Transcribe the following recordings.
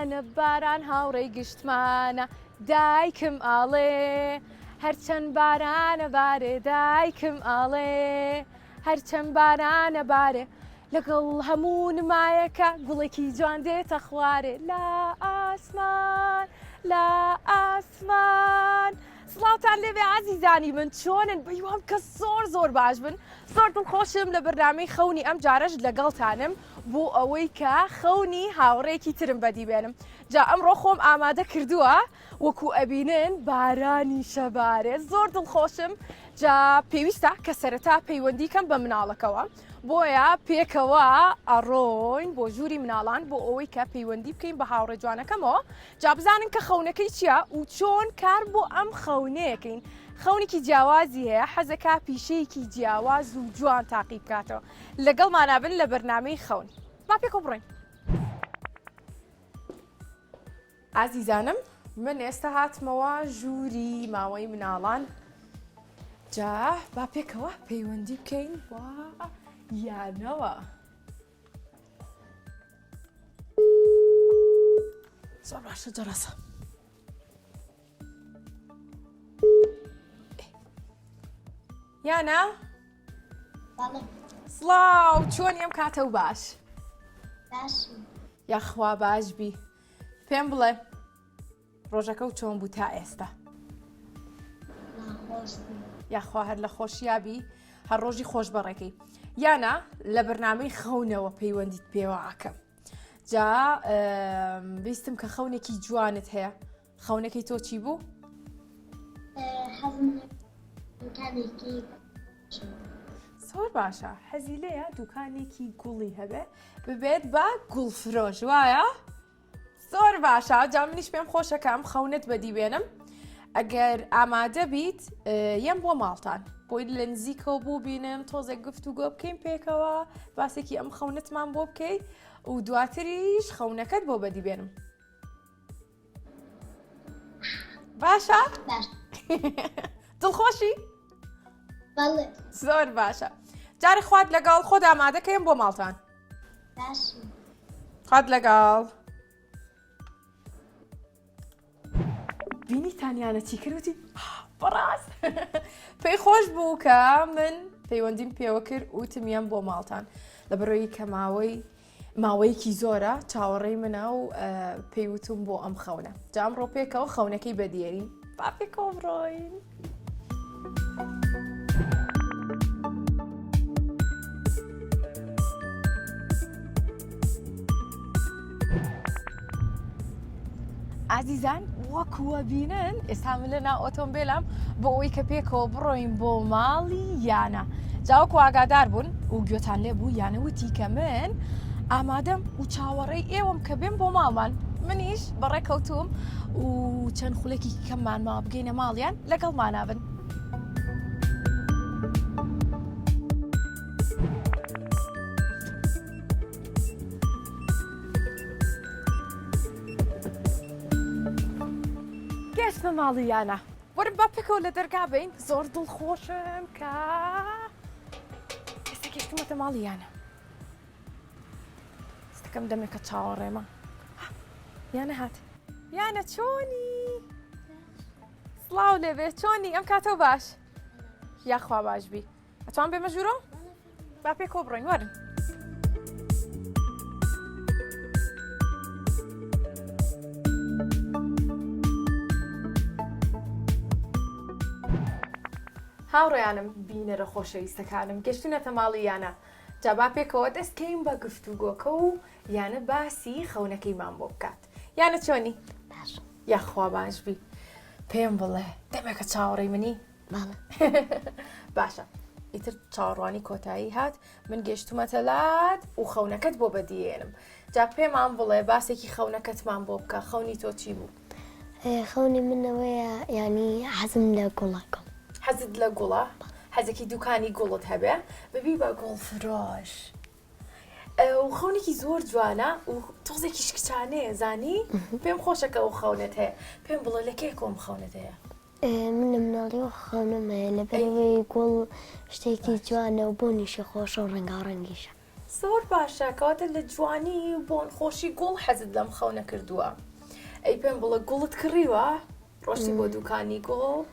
بارانە باران هاوڕێی گشتمانە دایکم ئاڵێ هەرچەند بارانە بارێ دایکم ئاڵێ هەرچەند بارانە بارێ لەگەڵ هەموو نمایەکە گوڵێکی جوان دێتە خوارێ لا ئاسمان لا ئاسمان. سڵاوتان لێبێ عەزیزانی من چۆنن؟ بەیوام کە زۆر باش بن. زۆر دڵخۆشم لە بەرنامەی خەونی ئەم جارەش لەگەڵتانم بۆ ئەوەی کە خەونی هاوڕێکی ترم بەدی بێنم. جا ئەمڕۆ خۆم ئامادە کردووە وەکو ئەبینن بارانی شەبارێ. زۆر دڵخۆشم. جا پێویستە کە سەرەتا پەیوەندیکەم بە مناڵەکەوە بۆیە پێکەوە ئەڕۆین بۆ ژووری مناڵان بۆ ئەوەی کە پەیوەندی بکەین بە هاوڕێ جوانەکەمەوە. جا بزانن کە خەونەکەی چییە و چۆن کار بۆ ئەم خەونەیەکەین. خەونێکی جیاوازی هەیە حەزەکە پیشەیەکی جیاواز و جوان تاقی بکاتەوە. لەگەڵمانە بن لە بەرنامەی خەون. با پێکەوە بڕۆین. ئازیزانم من ئێستا هاتمەوە ژووری ماوەی مناڵان. جا با پێکەوە پەیوەندی بکەین وا یانەوە. زۆر باشە جەرەسە. یانە؟ سڵاو چۆنی ئەم کاتە و باش؟ یاخوا باش بی. پێم بڵێ ڕۆژەکە و چۆن بوو تا ئێستا؟ یاخوا هەر لە خۆشیابی هەر ڕۆژی خۆش بەڕێکەی. یانە لە بەرنامەی خەونەوە پەیوەندیت پێوە ئاکەم. جا بیستم کە خەونێکی جوانت هەیە. خەونەکەی تۆ چی بوو؟ زۆر باشە. حەزی لێیە دوکانێکی گوڵی هەبێ ببێت بە گوڵفرۆش وایە؟ زۆر باشە. جا منیش پێم خۆشەکە ئەم خەونت بەدی بێنم. ئەگەر ئامادە بیت یەم بۆ ماڵتان بۆی لە نزیکەوە بوو بینم تۆزێک گفتوگۆ بکەین پێکەوە باسێکی ئەم خەونتمان بۆ بکەیت و دواتریش خەونەکەت بۆ بەدی بێنم. باشە؟ دڵخۆشی؟ زۆر باشە. جاری خوات لەگەڵ خۆت ئامادەکەیم بۆ ماڵتان. خوات لەگەڵ. بینی تانیانە چی کردوتی؟ بەڕاست پێی خۆش بوو کە من پەیوەندیم پێوە کرد وتمیان بۆ ماڵتان لەبەرەوەی کە ماوەیەکی زۆرە چاوەڕێی منە و پێیوتم بۆ ئەم خەونە. جا ئەمڕۆ پێکەوە خەونەکەی بەدیێرین. با پێکەوە بڕۆین. عزیزان وەکووە بینن ئێستا من لەنا ئۆتۆمبیلم بۆ ئەوەی کە پێکەوە بڕۆین بۆ ماڵی یانە. جاوەکو ئاگادار بوون و گوێتان لێ بوو یانەوتی کە من ئامادەم و چاوەڕێی ئێوەم کە بێم بۆ ماڵمان. منیش بەڕێکەوتوم و چەند خولێکی کەممان ما بگەینە ماڵیان لەگەڵمانە بن. گەشتە ماڵی یانە. وەرن با پێکەوە لە دەرگا بین. زۆر دڵخۆشم کە ئێستا گەشتمەتە ماڵی یانە. ئێستەکەم دەمێکە چاوەڕێمە. یانە هات. یانە چۆنی؟ سڵاو لێبێ چۆنی؟ ئەم کاتە باش؟ یاخوا باش بی. ئەتوان بێمە ژوورۆ؟ با پێکەوە بڕۆین وەرن. هاوڕێیانم بینەرە خۆشەویستەکانم گەشتونەتە ماڵی یانە. جا با پێکەوە دەستکەین بە گفتوگۆکە و یانە باسی خەونەکەیمان بۆ بکات. یانە چۆنی؟ یاخوا باش بی. پێم بڵێ دەمێکە چاوەڕێی منی؟ باشە. ئیتر چاوەڕوانی کۆتایی هات من گەشتومەتە لات و خەونەکەت بۆ بەدیێنم. جا پێمان بڵێ باسێکی خەونەکەتمان بۆ بکە. خەونی تۆ چی بوو؟ خەونی منەوەیە ینی حەزم لە گوڵەکەم. حەزت لە گوڵە؟ حەزێکی دوکانی گوڵت هەبێ ببی بە گوڵ فرۆش. و خەونێکی زۆر جوانە و تۆزێکیش کچانەیە زانی؟ پێم خۆشەکە و خەونت هەیە. پێم بڵێ لە کێ کۆم خەونت هەیە؟ من لە مناڵیەوە خەونم هەیە لەبەرەوەی گوڵ شتێکی جوانە و بۆنیشە خۆشە و ڕەنگاڕەنگیشە. زۆر باشە کەواتە لە جوانی بۆن خۆشی گوڵ حەزت لەم خەونە کردووە ئەی پێم بڵە گوڵت کڕیوە ڕۆشتی بۆ دوکانی گوڵ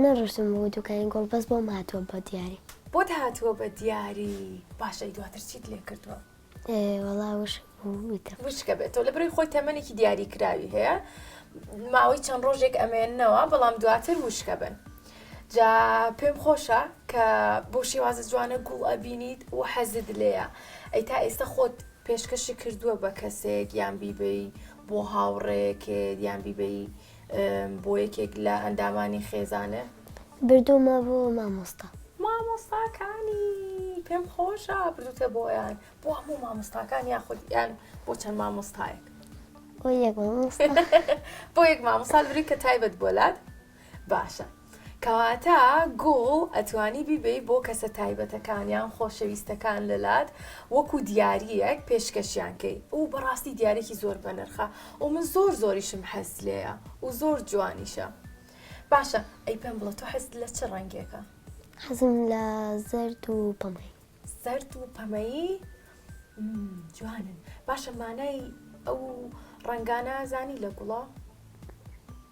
نەڕۆشتم بۆ دوکانی گۆڵ بەس بۆم هاتووە بە دیاری بۆت هاتووە بە دیاری باشە دواتر چیت لێ کردووە وەڵاوش وشکە بێت تۆ لە بڕی خۆی تەمەنێکی دیاری کراوی هەیە ماوەی چەند ڕۆژێک ئەمێننەوە بەڵام دواتر وشکە بن جا پێم خۆشە کە بۆ شێوازە جوانە گوڵ ئەبینیت و حەزت لێیە ئەی تا ئێستا خۆت پێشکەشی کردووە بە کەسێک یان بیبەی بۆ هاوڕێکێت یان بیبەی بۆ یەکێک لە ئەندامانی خێزانە بردوومە بۆ مامۆستا مامۆستاکانی پێم خۆشە بردوتە بۆیان بۆ هەموو مامۆستاکان یاخود یان بۆ چەند مامۆستایەک بۆ یەک مامۆستا بۆ یەک مامۆستا بری کە تایبەت بۆلات باشە کەواتە گوڵ ئەتوانی بیبەی بۆ کەسە تایبەتەکانیان خۆشەویستەکان لەلات وەکو دیاریەک پێشکەشیانکەی و بەڕاستی دیارێکی زۆر بەنرخە و من زۆریشم حەز لێیە و زۆر جوانیشە باشە ئەی پێم بڵە تۆ حەزت لە چه ڕەنگێکە حەزم لە زەرد و پەمەی زەرد و پەمەیی جوانن باشە مانای ئەو ڕەنگانە زانی لە گوڵە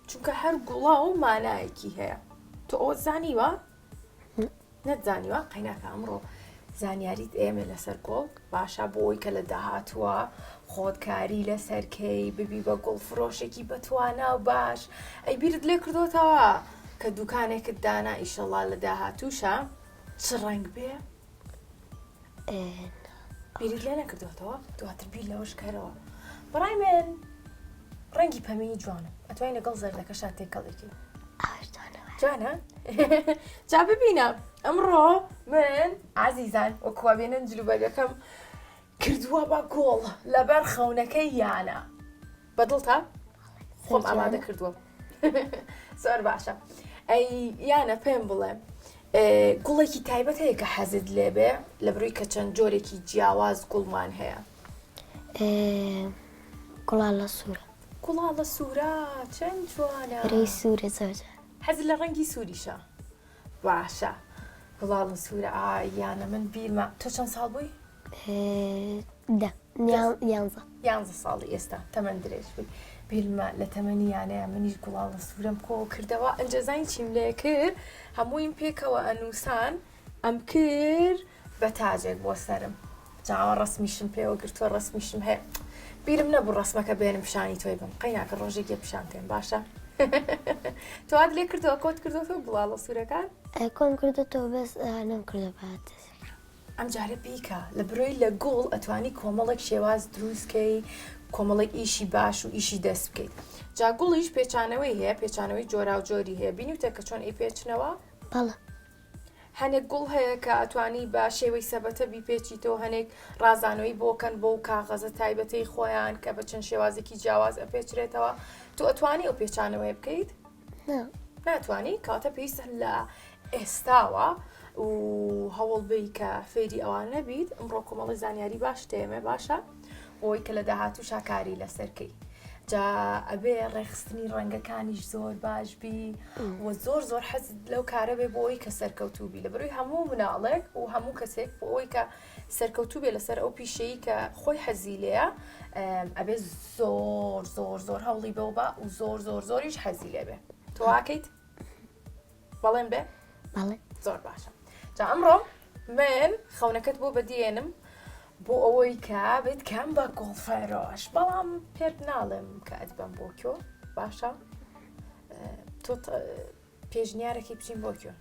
چونکە هەر گوڵا و مانایەکی هەیە تۆ ئەوە زانیوە؟ نەتزانیوە قەیناکە ئەمڕۆ زانیاریت ئێمە لەسەر گوڵ باشە بۆ ئەوی کە لە داهاتووە خۆتکاری لەسەرکەی ببی بە گوڵ فرۆشێکی بەتوانە و باش ئەی بیرت لێ کردوتەوە کە دوکانێکت دانا ئیشەڵا لە داهاتووشە چ ڕەنگ بێ؟ بیرت لێ نەکردوتەوە دواتر بیر لەوەش کەرەوە بەڕای من ڕەنگی پەمەیی جوانە ئەتوانی لەگەڵ زەردەکەشان تێکەڵێکی جوانە؟ جا ببینە ئەمڕۆ من عزیزان وەکووا بێنن جلوبەرگەکەم کردووە بە گۆڵ لەبەر خەونەکەی یانە بەدڵتە؟ خۆم ئامادە کردووە زۆر باشە ئەی یانە پێم بڵێ گوڵێکی تایبەت هەیە کە حەزت لێبێ لە بڕووی کە چەند جۆرێکی جیاواز گوڵمان هەیە گوڵاڵە سوورە گوڵاڵە سوورە چەند جوانە ڕێی سوورە زۆر حەزت لە ڕەنگی سووریشە باشە گوڵاڵە سوورە یانە من بیرمە تۆ چەند ساڵ بووی؟ یانزە ساڵی ئێستا تەمەەن درێژ بووی بیرمە لە تەمەنی یانەیە منیش گوڵاڵە سوورم کۆ کردەوە ئەنجەزانی چیم لێ کرد هەموویم پێکەوە ئەنووسان ئەم کرد بە تاجێک بۆ سرم جاوە ڕسمیشم پێوە گرتووە ڕسمیشم هەیە بیرم نەبوو ڕسمەکە بێنم پیشانی تۆی بم قەیناکە ڕۆژێکی پیشانتێن باشە توات لێ کردەوە کۆت کردەوە گوڵاڵە سوورەکان کۆم کردێتەوە بەس نەم کردە بات ئەم جارە بیکە لە برۆی لە گوڵ ئەتوانی کۆمەڵێک شێواز دروستکەی کۆمەڵێک ئیشی باش و ئیشی دەست بکەیت جا گوڵیش پێچانەوەی هەیە پێچانەوەی جۆرا و جۆری هەیە بینیوتە کە چۆن ئەی پێچنەوە بەڵە هەنێک گوڵ هەیە کە ئەتوانی بە شێوەی سەبەتە بیپێچیتەوە هەنێک ڕازانەوەی بۆکەن بۆ کاغەزە تایبەتەی خۆیان کە بە چەند شێوازێکی جیاواز ئەپێچرێتەوە تو ئەتوانی ئەو پێچانەوەی بکەیت ناتوانی کاتە پێویستە لە ئێستاوە و هەوڵ بی کە فێری ئەوان نەبیت ئەمڕۆ کۆمەڵی زانیاری باش تێمە باشە بۆی کە لە داهاتوو شاکاری لەسەرکەی جا ئەبێ ڕێخستنی ڕەنگەکانیش زۆر باش بی و زۆر حەزت لەو کارە بێ بۆ ئەوی کە سەرکەوتوو بی لە بەروی هەموو مناڵێک و هەموو کەسێک بۆ ئەوی کە سەرکەوتوو بێ لەسەر ئەو پیشەیی کە خۆی حەزی لێیە ئەبێ زۆر هەوڵی بەو بە و زۆریش حەزی لێ بێ تۆ واکەیت بەڵێن بێ بەڵێ زۆر باشە جا ئەمڕۆ من خەونەکەت بۆ بەدیێنم بۆ ئەوەی کە بێت کەم بە گۆڵفەرۆش بەڵام پێت ناڵێم کە ئەدبم بۆ کۆ باشە تۆ پێشنیارێکی بچین بۆ کۆ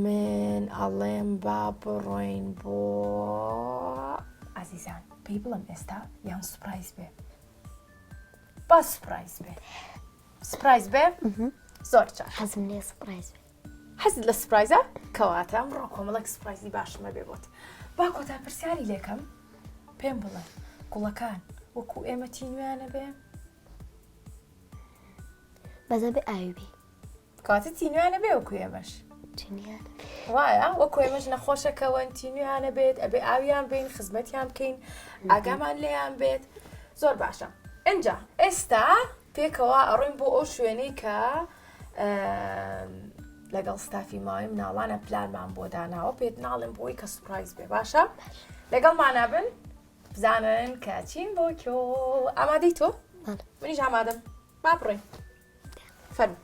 من ئەڵێم با بڕۆین بۆ عزیزان پێی بڵم ئێستا یان سوپرایز بێ با سوپرایز بێ زۆر چاک حەزم لێ سپرایز حەزت لە سوپرایزە کەواتە ئەمڕۆ کۆمەڵێک سوپرایزی باشمە بێ بۆت با کۆتا پرسیاری لێکەم پێم بڵێ گوڵەکان وەکو ئێمە تینویانە بێ بەزە بێ ئاوی بێ کاتە تینویانە بێ وەکو ئێمەش چنیانە وایە وەکو ئێمەش نەخۆشەکەون تینویانە بێت ئەبێ ئاویان بین خزمەتیان بکەین ئاگامان لێیان بێت زۆر باشە ئەنجا ئێستا پێکەوە ئەڕۆین بۆ ئەو شوێنەی کە لەگەڵ ستافی ماوەی مناڵانە پلانمان بۆ داناوە پێت ناڵێن بۆی کە سوپرایز بێ باشە لەگەڵمانە بن بزانن کە چین بۆ کۆ ئامادەی تۆ منیش ئامادەم با بڕۆین فەرمو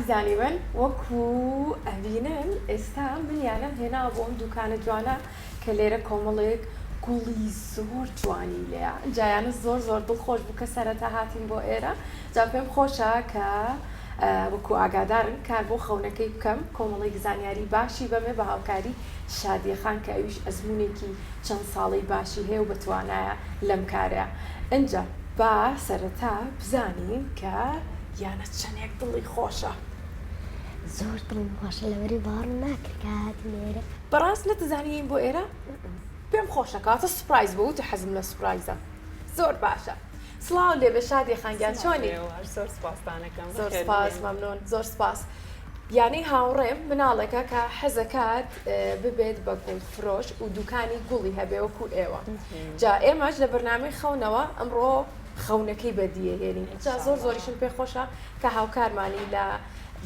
عزیزانی من وەکو ئەبینن ئێستا منیانم هێنا بۆ ئەم دوکانە جوانە کە لێرە کۆمەڵێک گوڵی زۆر جوانی لێە جایانە زۆر زۆر دڵخۆش بوو کە سەرەتا هاتین بۆ ئێرە جا پێم خۆشە کە وەکو ئاگادارن کار بۆ خەونەکەی بکەم کۆمەڵێک زانیاری باشی بەمێ بە هاوکاری شادیەخان کە ئەویش ئەزمونێکی چەند ساڵی باشی هەیە و بتوانایە لەم کارە ئەنجا با سەرەتا بزانین کە یانە چەندێک دڵی خۆشە زۆر دڵم خۆشە لەوەری باڕم ناکرد کە هاتم ئێرە بەڕاست لە دەزانین بۆ ئێرە پێم خۆشە کاتە سوپرایز بوو و حەزم لە سوپرایزە زۆر باشە سڵاو لێبێ شادی خانگیان چۆنی زۆر سپاسدانەکەم زۆر سپاس مەمنون زۆر سپاس یعنی هاوڕێم مناڵێکە کە حەزەکات ببێت بە گوڵ فرۆش و دوکانی گوڵی هەبێ وەکو ئێوە جا ئێمەش لە بەرنامەی خەونەوە ئەمڕۆ خەونەکەی بەدیهێنین جا زۆر زۆریشم پێ خۆشە کە هاوکارمانی لە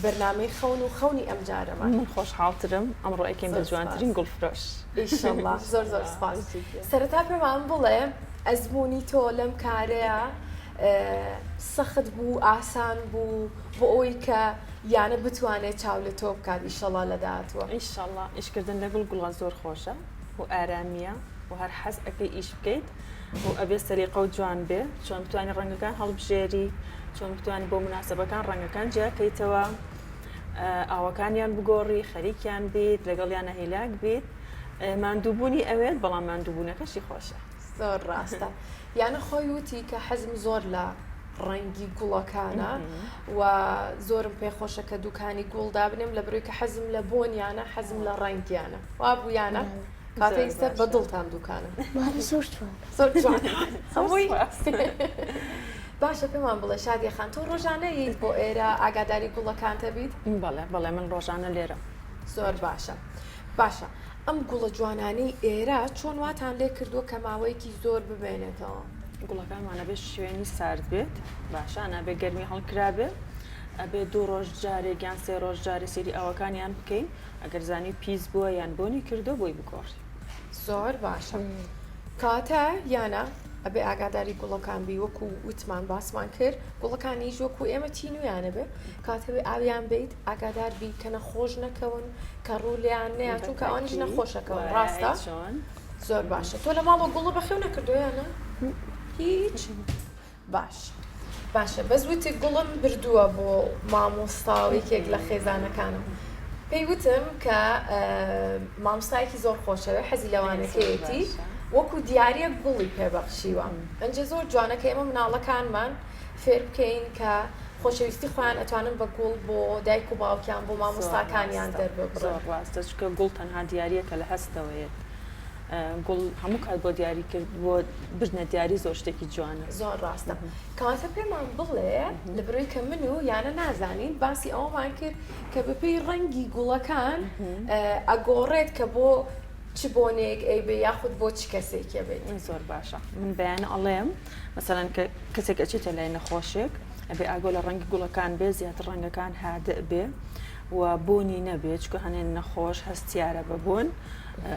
بەرنامەی خەون و خەونی ئەم جارەمان من خۆشحاڵترم ئەمڕۆ ئەکەین بە جوانترین گوڵفرۆش ئینشەڵڵا زۆر زۆر سپاس سەرەتا پێمان بڵێ ئەزمموی تۆ لەم کارەیە سەخت بوو ئاسان بوو بۆ ئەوی کە یانە بتوانێت چاو لە تۆ بکات ئیشەڵڵا لە داهاتوە ئینشەڵڵا ئیشکردن لە گوڵگوڵە زۆر خۆشە و ئارامیە و هەر حەز ئەەکەی ئیش بکەیت و ئەبێ سەریقە و جوان بێ چۆن بتوانانی ڕەنگەکان هەڵبژێری چۆن بتوانانی بۆ مناسبەکان ڕەنگەکان جیاکەیتەوە ئاوەکانیان بگۆڕی خەریکیان بیت لەگەڵیانە هیلاک بیت ماندووبوونی ئەوێت بەڵام ماندووبوونەکەشی خۆشە زۆر ڕاستە یانە خۆی وتی کە حەزم زۆر لە ڕەنگی گوڵەکانە و زۆرم پێخۆشە کە دوکانی گوڵدا بنێم لە بروی کە حەزم لە بۆنیانە حەزم لە ڕەنگیانە وابوویانە کاتێکسەر بە دڵتان دوکانە زۆر جوان زۆر جوان هەمووی باشە پێمان بڵێ شادی خان تۆ ڕۆژانە ییت بۆ ئێرە ئاگاداری گوڵەکانتە بیت بەڵێ من ڕۆژانە لێرە زۆر باشە باشە ئەم گوڵە جوانانەی ئێرە چۆن واتان لێ کردووە کە ماوەیەکی زۆر ببێنێتەوە گوڵەکانمانە بێ شوێنی سارد بێت باشانە بێ گەرمی هەڵکرابێ ئەبێ 2 ڕۆژ جارێک یان 3 ڕۆژ جارێ سێری ئەوەکانیان بکەین ئەگەر زانی پیس بووە یان بۆنی کردو بۆی بکۆڕی زۆر باشە کاتە یانە ئەبێ ئاگاداری گوڵەکان بی وەکو وتمان باسمان کرد گوڵەکانیش وەکو ئێمە تینویانە بێ کاتەوێ ئاویان بیت ئاگادار بی کە نەخۆش نەکەون کە ڕوولیان نەیان چونکە ئەوانیش نەخۆشەکەون ڕاستە زۆر باشە تۆ لە ماڵەوە گوڵە بەخێو نەکردویانە هیچ باش باشە بەزوتی گوڵم بردووە بۆ مامۆستاوێکێک لە خێزانەکانم پێی وتم کە مامۆستایەکی زۆر خۆشەوێ حەزی لەوانەکەیەتی وەکو دیارە گوڵی پێبەخشیوە ئەنجە زۆر جوانەکە ئێمە مناڵەکانمان فێر بکەین کە خۆشەویستی خۆیان ئەتوانن بە گوڵ بۆ دایک و باوکیان بۆ مامۆستاکانیان دەرببڕن ڕاستە چکە گوڵ تەنها دیارەکە لە هەستەوەیەت گوڵ هەموو کات بۆ دیاری کرد بۆ بردنە دیاری زۆر شتێکی جوانە زۆر ڕاستە کاتە پێمان بڵێ لە بروی کە من و یانە نازانین باسی ئەومان کرد کە بەپێی ڕەنگی گوڵەکان ئەگۆڕێت کە بۆ چ بۆنێک ئەیبێ یاخود بۆ چ کەسێکە بێت زۆر باشە من بەیانە ئەڵێم مەسەڵەن کە کەسێک ئەچێتە لای نەخۆشێک ئەبێ ئاگۆ لە ڕەنگی گوڵەکان بێ زیاتر ڕەنگەکان هادە بێ و بۆنی نەبێت چکە هەنێن نەخۆش هەستیارە بە بۆن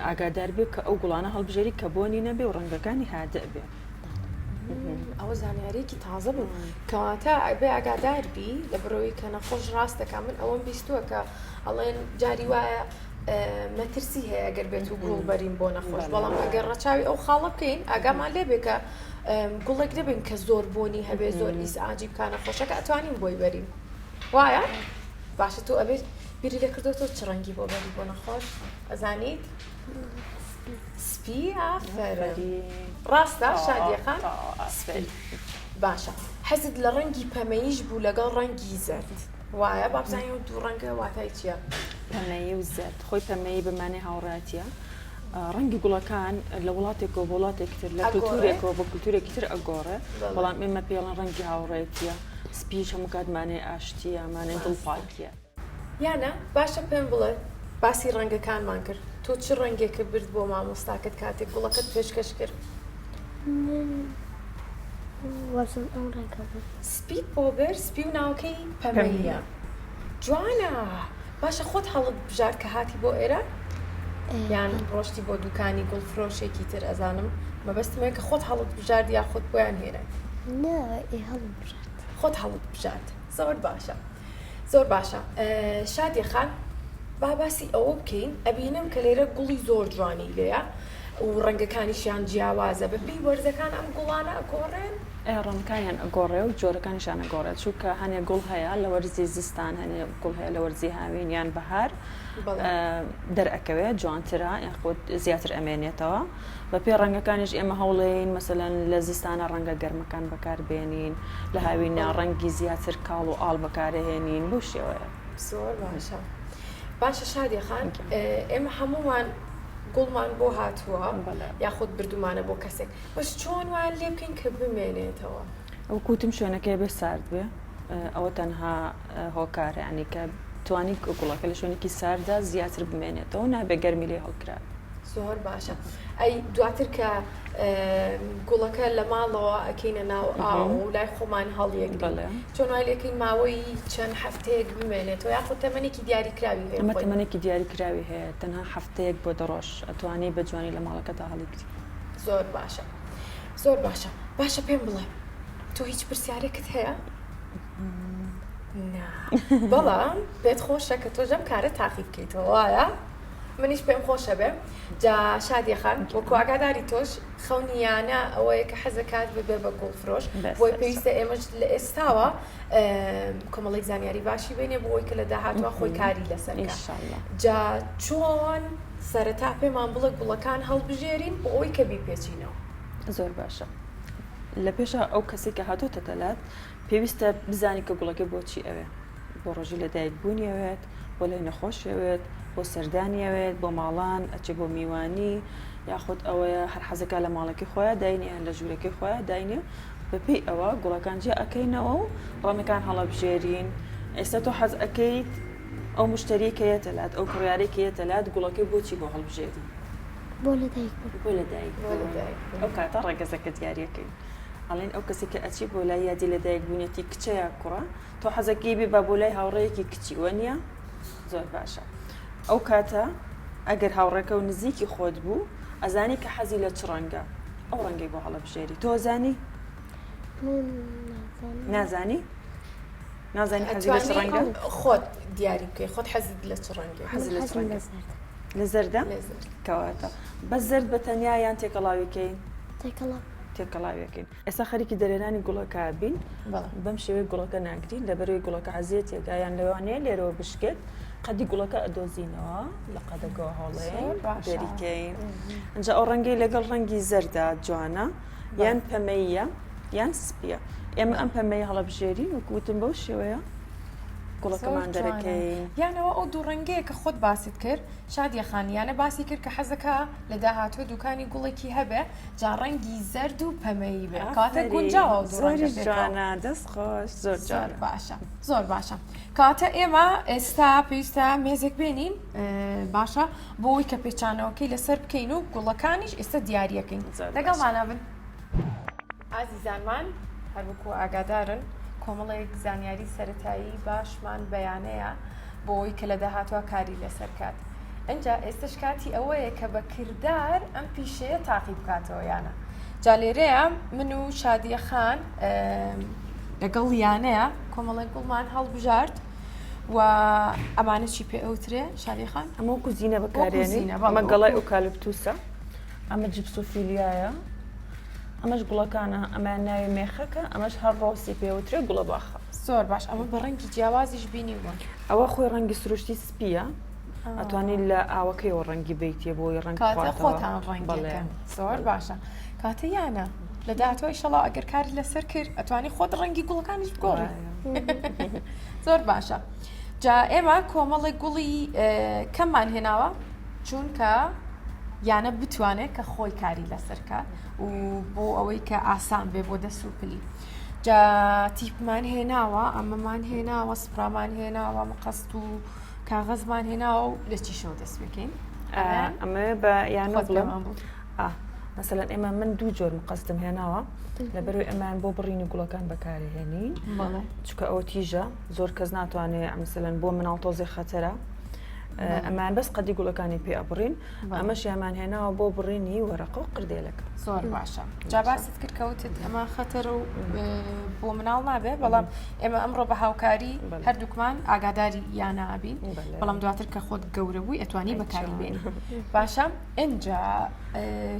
ئاگادار بێ کە ئەو گوڵانە هەڵبژێری کە بۆنی نەبێ و ڕەنگەکانی هادە بێ ئەوە زانیارێکی تازە بوو کەواتە بێ ئاگادار بی لە بڕەوەی کە نەخۆش ڕاستەکە من ئەوەم بیستووە کە ئەڵێن جاری وایە مەترسی هەیە ئەگەر بێت و گوڵ بەرین بۆ نەخۆش بەڵام ئەگەر ڕەچاوی ئەو خاڵە بکەین ئاگامان لێ بێ کە گوڵێک دەبین کە زۆر بۆنی هەبێ زۆر ئیسعاجی بکانە خۆشەکە ئەتوانین بۆی بەرین وایە باشە تۆ ئەبێت بیری لێ کردو تۆ چ ڕەنگی بۆ بەری بۆ نەخۆش ئەزانیت سپی ئافرین ڕاستە شادیەخان باشە حەزت لە ڕەنگی پەمەیش بوو لەگەڵ ڕەنگی زەرد وایە با بزانین و دوو ڕەنگە واتای چییە؟ پەمەیی و زەرد خۆی پەمەیی بمانێ هاوڕاتیە ڕەنگی گوڵەکان لە وڵاتێکەوە بۆ وڵاتێکتر لە کولتورێکەوە بۆ کولتورێکی تر ئەگۆڕێ بەڵام ئێمە پێڵەن ڕەنگی هاوڕێتیە سپیش هەموو کاتمانێ ئاشتیە مانێ دڵپاکیە یانە باشە پێم بڵێ باسی ڕەنگەکانمان کرد تۆ چ ڕەنگێکە برد بۆ مامۆستاکەت کاتێک گوڵەکەت پێشکەش کرد من وەزن ئەو ڕێگە بوو سپیت بۆ بەر سپی و ناوکەی پەمەیە جوانە باشە خۆت هەڵت بژار کە هاتی بۆ ئێرە یان ڕۆشتی بۆ دوکانی گوڵفرۆشێکی تر ئەزانم مەبەستمەیە کە خۆت هەڵت بژارد یا خۆت بۆیان هێرە نا هەڵم بژات خۆت هەڵت بژات زۆر باشە زۆر باشە شادی خان با باسی ئەوە بکەین ئەبینم کە لێرە گوڵی زۆر جوانی لێیە و ڕەنگەکانیشیان جیاوازە بەپی وەرزەکان ئەم گوڵانە ئەگۆڕێن ڕەنگەکانیان ئەگۆڕێ و جۆرەکانیشان ئەگۆڕێت چونکە هەنێ گوڵ هەیە لە وەرزی زستان هەنێ گوڵ هەیە لە وەرزی هاوین یان بەهار دەرئەکەوێت جوانترە یاخود زیاتر ئەمێنێتەوە بە پێ ڕەنگەکانیش ئێمە هەوڵێن مەسەلەن لە زستانە ڕەنگە گەرمەکان بەکاربێنین لە هاوینە ڕەنگی زیاتر کاڵ و ئاڵ بەکارهێنین بۆ شێوەیە زۆر باشە باشە شادی خان ئێمە هەمومان گوڵمان بۆ هاتووە یاخود بردومانە بۆ کەسێک بەس چۆن وان لێ بکەین کە بمێنێتەوە ئەو کوتم شوێنەکەی بێ سارد بێ ئەوە تەنها هۆکارە ینی کە توانی گوڵەکە لە شوێنێکی ساردا زیاتر بمێنێتەوە نابێ گەرمی لێ هەڵکرا زۆر باشە ئەی دواتر کە گوڵەکە لە ماڵەوە ئەکەینە ناو ئاو و لای خۆمان هەڵیەک چۆن وای لێکەین ماوەی چەند هەفتەیەک بمێنێتەوە یاخود تەمەنێکی دیاریکراوی هەیە ئەمە تەمەنێکی دیاریکراوی هەیە تەنها هەفتەیەک بۆ دەڕۆژ ئەتوانی بە جوانی لە ماڵەکەدا هەڵیگری زۆر باشە زۆر باشە باشە پێم بڵێ تۆ هیچ پرسیارێکت هەیە؟ بەڵام پێت خۆشە کە تۆ ژەم کارە تاقی بکەیتەوە وایە؟ منیش پێم خۆشە بێ جا شادیەخان وەکو ئاگاداری تۆش خەونیانە ئەوەیە کە حەزەکات ببێ بە گوڵفرۆش بۆی پێویستە ئێمەش لە ئێستاوە کۆمەڵێک زانیاری باشی بینێ بۆ ئەوی کە لە داهاتوە خۆی کاری لەسەر جا چۆن سەرەتا پێمان بڵێ گوڵەکان هەڵبژێرین بۆ ئەوی کە بیپێچینەوە زۆر باشە لە پێشە ئەو کەسی کە هاتۆتە دەلات پێویستە بزانی کە گوڵەکە بۆچی ئەوێ بۆ ڕۆژی لەدایک بوونیەوێت بۆ لای نەخۆشیەوێت بۆ سەردانیەوێت بۆ ماڵان ئەچێ بۆ میوانی یاخود ئەوەیە هەر حەزەکە لە ماڵەکەی خۆیان داینیان لە ژوورەکەی خۆیان داینێ بەپێی ئەوە گوڵەکان جێ ئەەکەینەوە و ڕەنەکان هەڵەبژێرین ئێستا تۆ حەز ئەەکەیت ئەو مشتری کەیەتە لات ئەو کڕیارێک کەیەتە لات گوڵەکەی بۆچی بۆ هەڵبژێری بۆ لەدایک بۆ لەدایک ئەو کاتە ڕێگەزەکە دیارەکەین ئەڵێن ئەو کەسی کە ئەچی بۆ لای یادی لەدایک بوونێتی کچەیە کوڕە تۆ حەزەکەی بێ بە بۆ لای هاوڕەیەکی کچی وە نییە زۆر باشە ئەو کاتە ئەگەر هاوڕێکە و نزیکی خۆت بوو ئەزانی کە حەزی لە چ ڕەنگە ئەو ڕەنگەی بۆ هەڵەبژێری تۆ زانی نازانی نازانی حەزی لە چ ڕەنگە خۆت دیاری بکەی خۆت حەزت لە چ ڕەنگە حەزی لە چ ڕەنگە لە زەردە کەواتە بەس زەرد بە تەنیا یان تێکەڵاویکەین تێکەڵاویەکەین ئێستا خەریکی دەرێنانی گوڵەکە بین بەم شێوەی گوڵەکە ناگرین لەبەرەوەی گوڵەکە حەزیەت تێدایان لەوانەیە لێرەوە بشکێت قەدی گوڵەکە ئەدۆزینەوە لە قەدەگەوە هەڵێن دەریکەین ئەنجا ئەو ڕەنگەی لەگەڵ ڕەنگی زەردا جوانە یان پەمەیە یان سپیە ئێمە ئەم پەمەی هەڵەبژێرین وەکوتم بەو شێوەیە گوڵەکەمان دەرەکەین یانەوە ئەو دوو ڕەنگەیە کە خۆت باست کرد شادیەخانیانە باسی کرد کە حەزەکە لە داهاتوە دوکانی گوڵێکی هەبێ جا ڕەنگی زەرد و پەمەیی بێ کاتە گونجاوە جوانە دەست خۆش زۆر باشە زۆر باشە کاتە ئێمە ئێستا پێویستە مێزێک بێنین باشە بۆ ئەوی کە پێچانەوەکەی لەسەر بکەین و گوڵەکانیش ئێستا دیاریەکەین لەگەڵمانە بن ئازیزانمان هەروەکو ئاگادارن کۆمەڵێک زانیاری سەرەتایی باشمان بەیانەیە بۆ ئەوی کە لە داهاتوە کاری لەسەر کات ئەنجا ئێستش کاتی ئەوەیە کە بە کردار ئەم پیشەیە تاقی بکاتەوە یانە جا لێرەیە من و شادیەخان لەگەڵ یانەیە کۆمەڵێک گوڵمان هەڵبژارد و ئەمانە چی پێ ئەوترێ شادیەخان ئەمە کوزینە بەکارێنین ئەمە گەڵای ئۆکالیپتوسە ئەمە جیپسۆفیلیایە ئەمەش گوڵەکانە ئەمان ناوی مێخەکە ئەمەش هەر ڕۆسی پێوترێ گوڵە باخە زۆر باش ئەمە بە ڕەنگی جیاوازیش بینی بوون ئەوە خۆی ڕەنگی سروشتی سپیە ئەتوانین لە ئاوەکەیەوە ڕەنگی بیتێ بۆی ڕەنگ خۆتان ڕەنگەکە زۆر باشە کاتە یانە لە داهاتوە ئیشەڵا ئەگەر کاری لەسەر کرد ئەتوانی خۆت ڕەنگی گوڵەکانیش بگۆڕی زۆر باشە جا ئێمە کۆمەڵی گوڵی کەممان هێناوە چونکە یانە بتوانێت کە خۆی کاری لەسەرکە و بۆ ئەوەی کە ئاسان بێ بۆ دەست و پلی جا تیپمان هێناوە ئەمەمان هێناوە سپرامان هێناوە مەقەست و کاغەزمان هێناوە و لە چیشەوە دەست بکەین ئەمە بە یانە بڵێم مثلا ئێمە من دوو جۆر مقەستم هێناوە لەبەروی ئەمان بۆ بڕینی گوڵەکان بەکارهێنین چکە ئەوە تیژە زۆر کەس ناتوانێت مثلەن بۆ مناڵ تۆزی خەتەرە ئەمان بەس قەدی گوڵەکانی پێ ئەبڕین ئەمەش یامان هێناوە بۆ بڕینی وەرەقە و قردێلەکە زۆر باشە جا باست کرد کەوتت ئەمە خەتەر و بۆ مناڵ نابێ بەڵام ئێمە ئەمڕۆ بە هاوکاری هەردووکمان ئاگاداری یانابین بەڵام دواتر کە خۆت گەورە بووی ئەتوانی بەکاری بێنی باشە ئینجا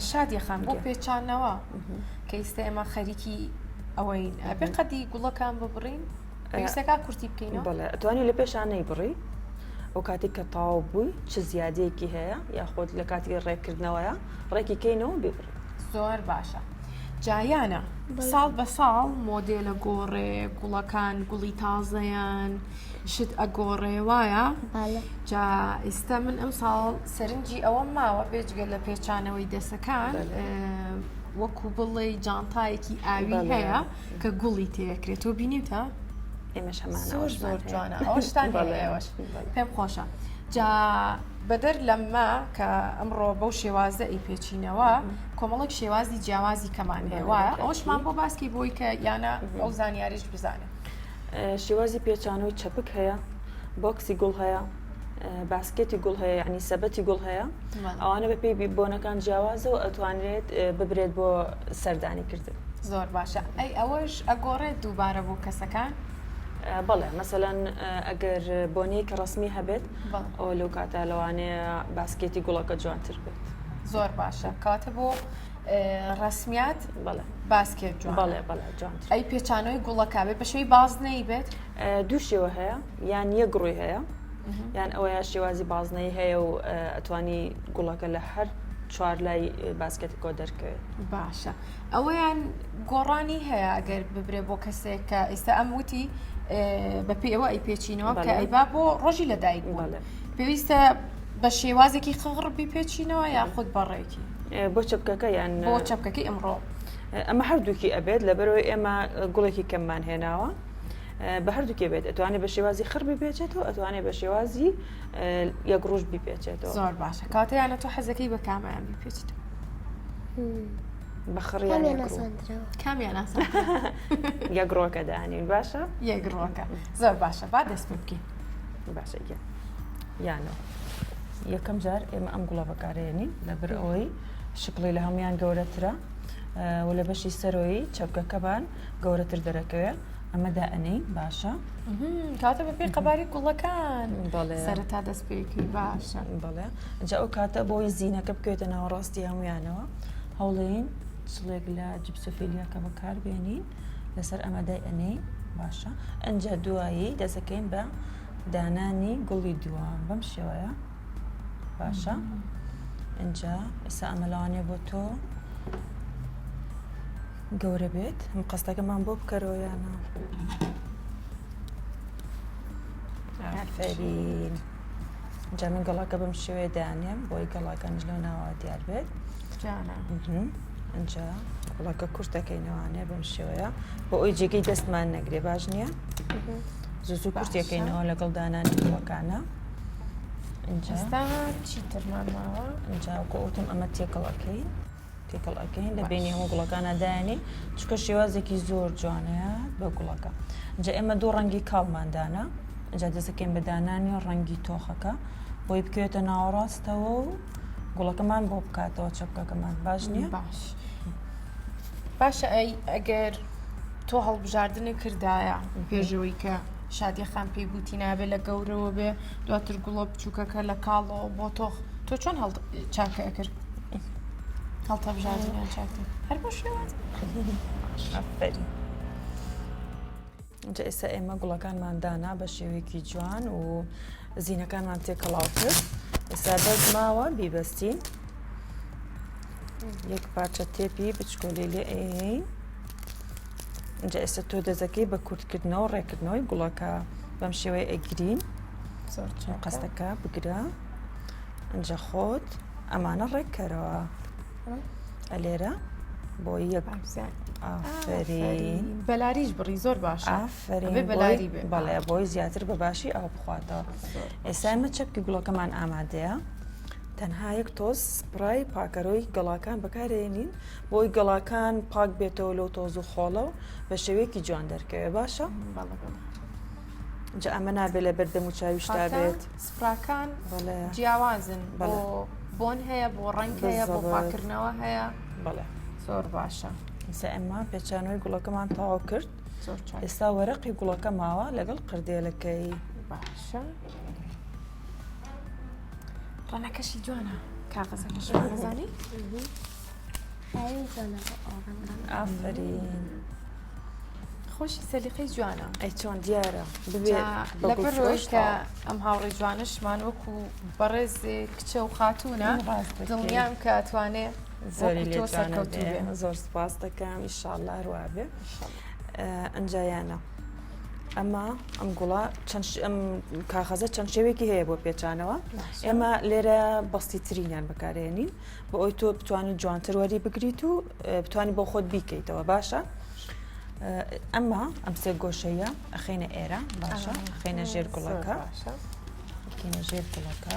شادی خان بۆ پێچانەوە کە ئێستا ئێمە خەریکی ئەوەین بێ قەدی گوڵەکان ببڕین پێویستەکە کورتی بکەینەوە بەڵێ ئەتوانی لە پێشانەی بڕی ئەو کاتێک کە تاو بووی چ زیادەیەکی هەیە یاخۆت لە کاتی ڕێکردنەوەیە ڕێکی کەینەوە ببڕ زۆر باشە جایانە ساڵ بە ساڵ مۆدێلە گۆڕێ گوڵەکان گوڵی تازەیان شت ئەگۆڕێ وایە جا ئێستا من ئەم ساڵ سەرنجی ئەوە ماوە بێجگە لە پێچانەوەی دەسەکان وەکو بڵێ جانتایەکی ئاوی هەیە کە گوڵی تێکرێت تۆ بینیتە؟ ئێمەش هەمانە زۆر جوانە ئەوەشتان ئێوەش پێم خۆشە جا بەدەر لەمە کە ئەمڕۆ بەو شێوازە ئەی پێچینەوە کۆمەڵک شێوازی جیاوازی کەمان هەیە وایە ئەوشمان بۆ باسکی بۆی کە یانە ئەو زانیاریش بزانێت شێوازی پێچانەوەی چەپک هەیە بۆکسی گوڵ هەیە باسکێتی گوڵ هەیە ینی سەبەتی گوڵ هەیە ئەوانە بە پێی بۆنەکان جیاوازە و ئەتوانرێت ببرێت بۆ سەردانی کردن زۆر باشە ئەی ئەوەش ئەگۆڕێت دووبارە بۆ کەسەکان بەڵێ مەسەلەن ئەگەر بۆنەیەکە ڕسمی هەبێت ئەو لەو کاتە لەوانەیە باسکێتی گوڵەکە جوانتر بێت زۆر باشە کاتە بۆ ڕسمیات باسکێت جوان بەڵێ بەڵێ جوانتر ئەی پێچانەوەی گوڵەکە بێت بە شێوەی بازنەی بێت دوو شێوە هەیە یان یەک گڕووی هەیە یان ئەوەیە شێوازی بازنەی هەیە و ئەتوانی گوڵەکە لە هەر چوار لای باسکێتی کۆ دەرکەوێت باشە ئەوەیان گۆڕانی هەیە ئەگەر ببرێ بۆ کەسێک کە ئێستا ئەم وتی بەپی ئەوە ئەی پێچینەوە کە ئەیبا بۆ ڕۆژی لەدایک پێویستە بە شێوازێکی خڕبی پێچینەوە یا خودت بەڕێکی بۆ چەپکەکە یان بۆ چەپکەکەی ئەمڕۆ ئەمە هەردووکی ئەبێت لەبەرەوەی ئێمە گوڵێکی کەممان هێناوە بە هەردووکێ بێت ئەتوانێت بە شێوازی خڕبی پێچێتەوە ئەتوانێت بە شێوازی یەک ڕۆژ بیپێچێتەوە زۆر باشە کاتەیانە تۆ حەزەکەی بە کامیان بیپێچیتەوە بەخڕیان کامیان ئاسان یەکڕۆکە دانین باشە یەکڕۆکە زۆر باشە با دەست بکەین باشە یانەوە یەکەم جار ئێمە ئەم گوڵە بەکارێنین لەبەر ئەوەی شکڵی لە هەمویان گەورەترە و لە بەشی سەرۆیی چەپکەکەبان گەورەتر دەرەکەوێت ئەمە دائنەی باشە کاتە بەپێ قەباری گوڵەکان سەرەتا دەست پێکی باشە بەڵێ جا ئەو کاتە بۆی زیینەکە بکوێتە ناوەڕاستی هەمویانەوە هەوڵێن چڵێک لە جیپسۆفیلیاکە بەکاربێنین لەسەر ئەمە دائنەی باشە ئەنجا دوایی دەسەکەین بە دانانی گوڵی دووان بەم شێوەیە باشە ئەنجا ئێستا ئەمە لەوانێ بۆ تۆ گەورە بێت قەستەکەمان بۆ بکەرەوە یانە ئافرین جا من گەڵاکە بەم شێوەیە دانێم بۆی گەڵاکەنج لەو ناوە دیار بێت ئەنجا گوڵەکە کورتەکەینەوانێ بەم شێوەیە بۆ ئەوی جێگەی دەستمان نەگرێ باش نییە زوو کورتەکەینەوە لەگەڵ دانانی گوڵەکانە ئێستا چیترمان ماوە ئەنجا وتم ئەمە تێکەڵەکەی تێکەڵەکەین لە بینی هەموو گوڵەکانە دایانی چکە شێوازێکی زۆر جوانەیە بە گوڵەکە جا ئێمە دوو ڕەنگی کاڵماندانە جا دەسەکەین بە دانانی ڕەنگی تۆخەکە بۆی بکوێتە ناوەڕاستەوە و گوڵەکەمان بۆ بکاتەوە چەپکەکەمان باش نییە باش باشە ئەگەر تۆ هەڵبژاردنە کردایە پێشەوەی کە شادیەخان پێی گوتی نابێت لە گەورەوە بێ دواتر گوڵە بچووکەکە لە کاڵەوە بۆ تۆ تۆ چۆن چاکە ئەکرد هەڵتە بژاردنیان چاکە هەر بۆ شێوات جا ئێستا ئێمە گوڵەکانمان دانا بە شێوەیەکی جوان و زیینەکانمان تێکەڵاو کرد ئێستا دەست ماوە بیبەستین یەک پارچە تێپی بچکۆلی لێ ئەین اینجا ئێستا تۆ دەزەکەی بە کورتکردنەوە ڕێکردنەوەی گوڵەکە بەم شێوەیە ئەگرین زۆر چاکە. قەستەکە بگرە اینجا خۆت ئەمانە ڕێککەرەوە ئەلێرە بۆ یەک باشە. ئافرین بەلاریش بڕی زۆر باشە. ئافرین ئەبێ بەلاری بێ. بەڵێ بۆی زیاتر بەباشی ئاو بخواتەوە ئێستا ئێمە چەپکی گوڵەکەمان ئامادەیە تەنها یەک تۆز سپڕای پاکەرۆی گەڵاکان بەکارێنین بۆی گەڵاکان پاک بێتەوە لەو تۆز و خۆڵە و بە شێوەیەکی جوان دەرکەوێ باشە جا ئەمە نابێت لە بەردەم و چاویشتا بێت سپراکان بەڵێ جیاوازن بۆ بەڵێ. بۆن هەیە بۆ ڕنگ هەیە بۆ بالضبط. پاکردنەوە هەیە بەڵێ زۆر باشە ئێستا ئەمە پێچانەوەی گوڵەکەمان تەواو کرد زۆر چاک ئێستا وەرەقی گوڵەکە ماوە لەگەڵ قردێلەکەی باشە ڕەنەکەشی جوانە کاغەزەکەش نەزانی ئەوی جۆنە بۆ ئاڕەنگان ئافرین خۆشی سەلیقەی جوانە ئەی چۆن دیارە ببێت لە بەرۆی کە ئەم هاوڕێ جوانشمان وەکو بەڕێز کچە و خاتوونە دڵنیام کە ئەتوانێت زۆری وەکو تۆ سەرکەوتوو بێ. زۆر سپاس دەکەم ئیشاءالله هەروە بێ ئەنجایانە ئەمە ئەم گوڵە ئەم کاغەزە چەند شێوێکی هەیە بۆ پێچانەوە ئێمە لێرە بەستیترینیان بەکارێنین بۆ ئەوی تۆ بتوانیت جوانتر وەری بگریت و بتوانانی بۆ خۆت بیکەیتەوە باشە ئەمە ئەم سێ گۆشەیە ئەخینە ئێرە باشە ئەخینە ژێر گوڵەکە ئەخینە ژێر گوڵەکە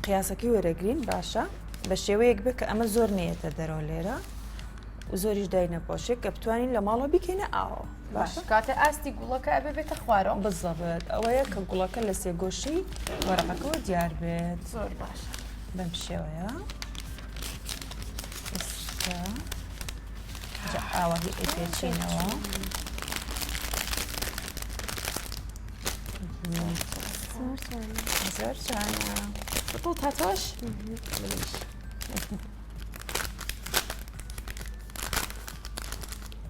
قیاسەکەی وەرەگرین باشە بە شێوەیەک بێت کە ئەمە زۆر نێتە دەرەوە لێرە و زۆریش دای نەپۆشێت کە بتوانین لە ماڵەوە بیکەینە ئاوە باشە کاتە ئاستی گوڵەکە ئەبێ بێتە خوارەوە بزەبێت ئەوەیە کە گوڵەکە لە سێگۆشی وەرەقەکەەوە دیار بێت زۆر باشە بەم شێوەیە ئاوەهی ئەپێچینەوە زۆر جوانە بڵ تاتۆش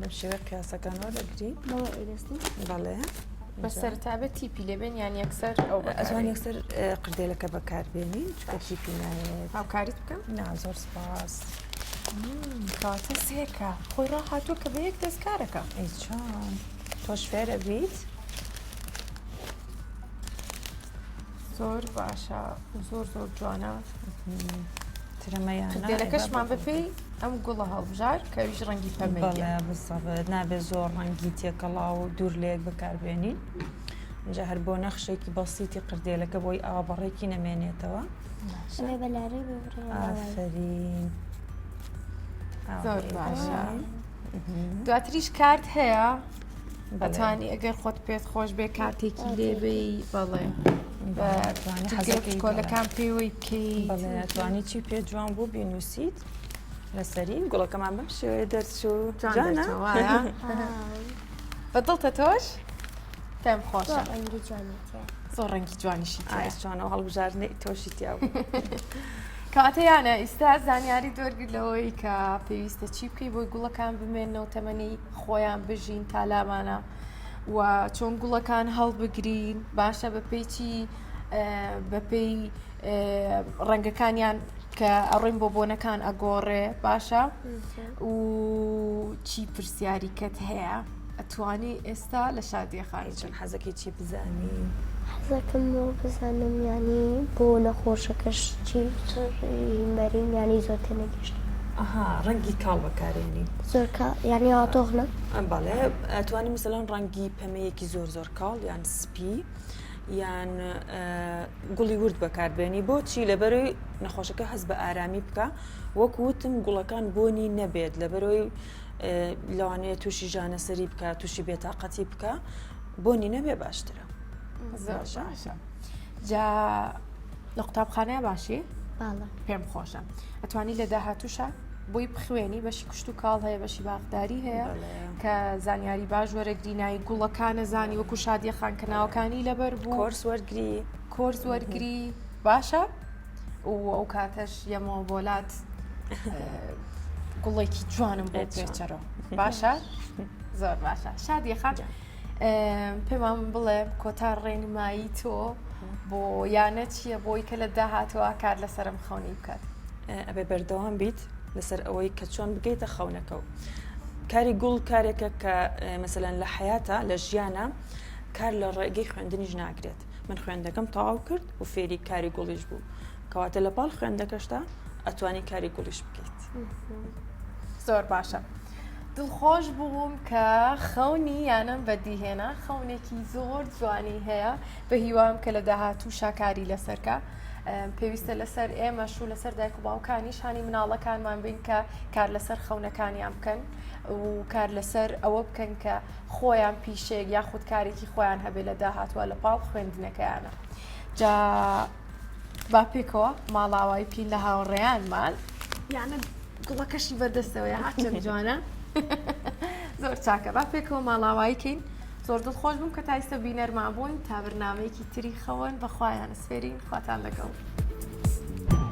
بەم شێوە قیاسەکانەوە دەگرین بەوە ئەیدەستن بەڵێ بە سەرتابێت تیپی لێبێن یان یەکسەر ئەو ئەزوان یەکسەر قردێلەکە بەکاربێنین چکە چیپی نایێت هاوکاریت بکەم نا زۆر سپاس کاتە سێکە خۆی ڕاهاتوە کە بە یەک دەستکارەکە ئەی چۆن تۆش فێرە بیت زۆر باشە زۆر زۆر جوانە ترەمەیان دێلەکەشمان بەپێی ئەم گوڵە هەڵبژار کە ویش ڕەنگی پەمەیە بەڵێ بسەبێت نابێت زۆر ڕەنگی تێکەڵا و دوور لێک بەکاربێنین جا هەر بۆ نەخشێکی بەسیتی قردێلەکە بۆی ئاوا بەڕێکی نەمێنێتەوە ئەمێ بەلاری ببڕێن ئافرین زۆر باشە دواتریش کارت هەیە ئەتوانی ئەگەر خۆت پێت خۆش بێ کارتێکی لێبی بەڵێ کۆلەکان پێوەی بکەیت بەڵێ توانی چی پێ جوان بوو بینووسیت لەسەری گوڵەکەمان بەم شێوەیە دەرچوو جانە بەدڵتە تۆش پێم خۆشە ڕەنگی جوانێتە زۆر ڕەنگی جوانیشی چۆنەوە هەڵبژارنەی تۆشی تیا بوو کاتەیانە ئێستا زانیاری دۆرگلەوەی کە پێویستە چی بکەی بۆی گوڵەکان بمێنەوە تەمەنی خۆیان بژین تالامانە و چۆن گوڵەکان هەڵبگرین باشە بەپێی بەپێی ڕەنگەکانیان کە ئەڕۆین بۆ بۆنەکان ئەگۆڕێ باشە و چی پرسیاریکەت هەیە ئەتوانی ئێستا لە شادیەخانی چەند حەزەکەی چی بزانی حەزەکەم بۆ بزانم ینی بۆ نەخۆشەکەش چی مەرین ینی زۆر تێنەگەشت ئەها ڕەنگی کاڵ بەکارێنی زۆر ینی ئاتۆخنە بەڵێ ئەتوانی مثلەن ڕەنگی پەمەیەکی زۆر زۆر کاڵ یان سپی یان گوڵی ورد بەکاربێنی بۆچی لەبەرەوەی نەخۆشەکە هەست بە ئارامی بکە وەکوتم گوڵەکان بۆنی نەبێت لەبەرەوەی لەوانەیە تووشی ژانەسەری بکە تووشی بێتاقەتی بکە بۆنی نەبێ باشترە زۆر باشە جا لە قوتابخانەیە باشی باڵە پێم خۆشە ئەتوانی لە داهاتووشە بۆی بخوێنی بەشی کشت و کاڵ هەیە بەشی باغداری هەیە کە زانیاری باش وەرەگرینایی گوڵەکانە زانی وەکو شادیە خانکەناوەکانی لەبەر بوو کۆرس وەرگری کۆرس وەرگری باشە و ئەو کاتەش یەمەوە بۆلات گوڵێکی جوانم بۆ پێچەرەوە باشە زۆر باشە شادیە خان پێمان بڵێ کۆتا ڕێنمایی تۆ بۆ یانە چییە بۆی کە لە داهاتەوە کار لەسرم خەونی بکات ئەبێ بەردەوام بیت لەسەر ئەوەی کە چۆن بگەیتە خەونەکەەوە. کاری گوڵ کارێکە کە مەسەلەن لە حیاتە لە ژیانە کار لە ڕێگەی خوێندنیش ناگرێت. من خوێندەکەم تەواو کرد و فێری کاری گوڵیش بوو، کەواتە لە پاڵ خوێندەکەشتا ئەتوانی کاری گوڵیش بکەیت. زۆر باشە. دڵخۆش بووم کە خەونی یانم بەدیهێنا خەونێکی زۆر جوانی هەیە بە هیوام کە لە داهاتوو شاکاری لەسەرکە. پێویستە لەسەر ئێمەش و لەسەر دایک و باوکانیش هانی مناڵەکانمان بین کە کار لەسەر خەونەکانیان بکەن و کار لەسەر ئەوە بکەن کە خۆیان پیشێک یا خودکارێکی خۆیان هەبێت لە داهاتوە لە پاڵ خوێندنەکەیانە. جا با پێکەوە ماڵاوای پین لە هاوڕێیانمان یانە گوڵەکەشی بەردەستەوەی هاچەند جوانە زۆر چاکە با پێکەوە ماڵاواییکەین. زۆر دڵخۆش بووم کە تا ئێستا بینەرمان بوون تا بەرنامەیەکی تری خەون بەخوایان سپێرین خواتان لەگەڵ.